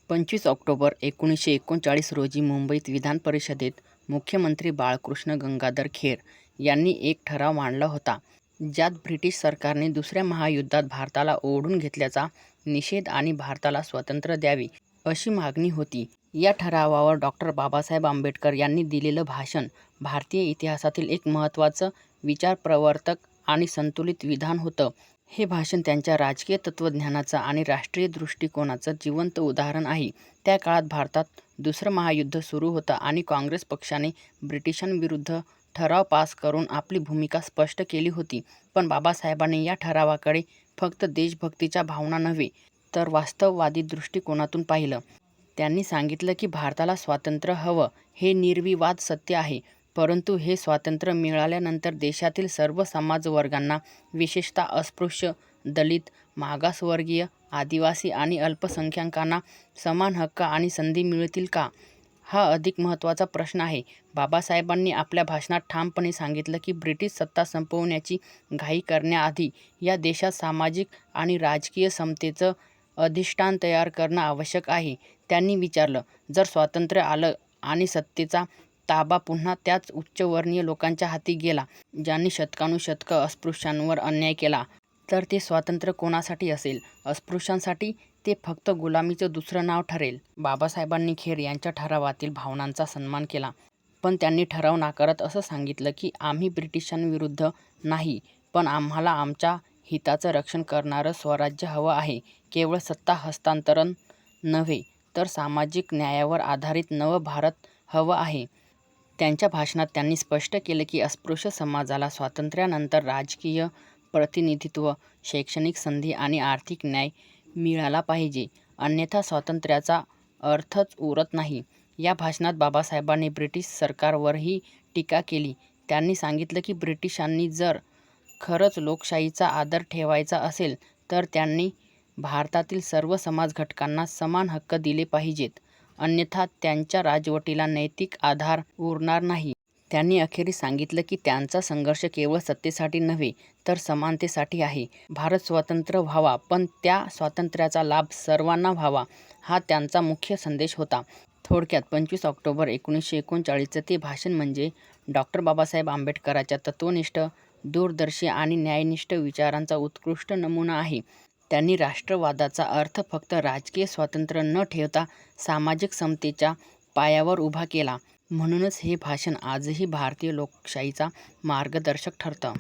25 October 1939 रोजी मुंबईत विधान परिषदेत मुख्यमंत्री बाळकृष्ण गंगाधर खेर यांनी एक ठराव मांडला होता, ज्यात ब्रिटिश सरकारने दुसऱ्या महायुद्धात भारताला ओढून घेतल्याचा निषेध आणि भारताला स्वातंत्र्य द्यावे अशी मागणी होती. या ठरावावर डॉ. बाबासाहेब आंबेडकर यांनी दिलेलं भाषण भारतीय इतिहासातील एक महत्त्वाचं विचारप्रवर्तक आणि संतुलित विधान होतं. हे भाषण त्यांच्या राजकीय तत्त्वज्ञानाचं आणि राष्ट्रीय दृष्टिकोनाचं जिवंत उदाहरण आहे. त्या काळात भारतात दुसरं महायुद्ध सुरू होतं आणि काँग्रेस पक्षाने ब्रिटिशांविरुद्ध ठराव पास करून आपली भूमिका स्पष्ट केली होती. पण बाबासाहेबांनी या ठरावाकडे फक्त देशभक्तीच्या भावना नव्हे, तर वास्तववादी दृष्टिकोनातून पाहिलं. त्यांनी सांगितलं की भारताला स्वातंत्र्य हवं हे निर्विवाद सत्य आहे, परंतु हे स्वातंत्र्य मिळाल्यानंतर देशातील सर्व समाजवर्गांना, विशेषतः अस्पृश्य, दलित, मागासवर्गीय, आदिवासी आणि अल्पसंख्याकांना समान हक्क आणि संधी मिळतील का? हा अधिक महत्त्वाचा प्रश्न आहे. बाबासाहेबांनी आपल्या भाषणात ठामपणे सांगितलं की ब्रिटिश सत्ता संपवण्याची घाई करण्याआधी या देशात सामाजिक आणि राजकीय समतेचं अधिष्ठान तयार करणं आवश्यक आहे. त्यांनी विचारलं, जर स्वातंत्र्य आलं आणि सत्तेचा ताबा पुन्हा त्याच उच्चवर्णीय लोकांच्या हाती गेला, ज्यांनी शतकानुशतकं अस्पृश्यांवर अन्याय केला, तर ते स्वातंत्र्य कोणासाठी असेल? अस्पृश्यांसाठी ते फक्त गुलामीचं दुसरं नाव ठरेल. बाबासाहेबांनी खेर यांच्या ठरावातील भावनांचा सन्मान केला, पण त्यांनी ठराव नाकारत असं सांगितलं की आम्ही ब्रिटिशांविरुद्ध नाही, पण आम्हाला आमच्या हिताचं रक्षण करणारं स्वराज्य हवं आहे. केवळ सत्ता हस्तांतरण नव्हे, तर सामाजिक न्यायावर आधारित नवं भारत हवं आहे. त्यांच्या भाषणात त्यांनी स्पष्ट केलं की अस्पृश्य समाजाला स्वातंत्र्यानंतर राजकीय प्रतिनिधित्व, शैक्षणिक संधी आणि आर्थिक न्याय मिळाला पाहिजे, अन्यथा स्वातंत्र्याचा अर्थच उरत नाही. या भाषणात बाबासाहेबांनी ब्रिटिश सरकारवरही टीका केली. त्यांनी सांगितलं की ब्रिटिशांनी जर खरंच लोकशाहीचा आदर ठेवायचा असेल, तर त्यांनी भारतातील सर्व समाज घटकांना समान हक्क दिले पाहिजेत, अन्यथा त्यांच्या राजवटीला नैतिक आधार उरणार नाही. त्यांनी अखेरीस सांगितलं की त्यांचा संघर्ष केवळ सत्तेसाठी नव्हे, तर समानतेसाठी आहे. भारत स्वतंत्र व्हावा, पण त्या स्वातंत्र्याचा लाभ सर्वांना व्हावा, हा त्यांचा मुख्य संदेश होता. थोडक्यात 25 ऑक्टोबर 1939चं ते भाषण म्हणजे डॉ. बाबासाहेब आंबेडकरांच्या तत्त्वनिष्ठ, दूरदर्शी आणि न्यायनिष्ठ विचारांचा उत्कृष्ट नमुना आहे. त्यांनी राष्ट्रवादाचा अर्थ फक्त राजकीय स्वातंत्र्य न ठेवता सामाजिक समतेच्या पायावर उभा केला. म्हणूनच हे भाषण आजही भारतीय लोकशाहीचा मार्गदर्शक ठरतं.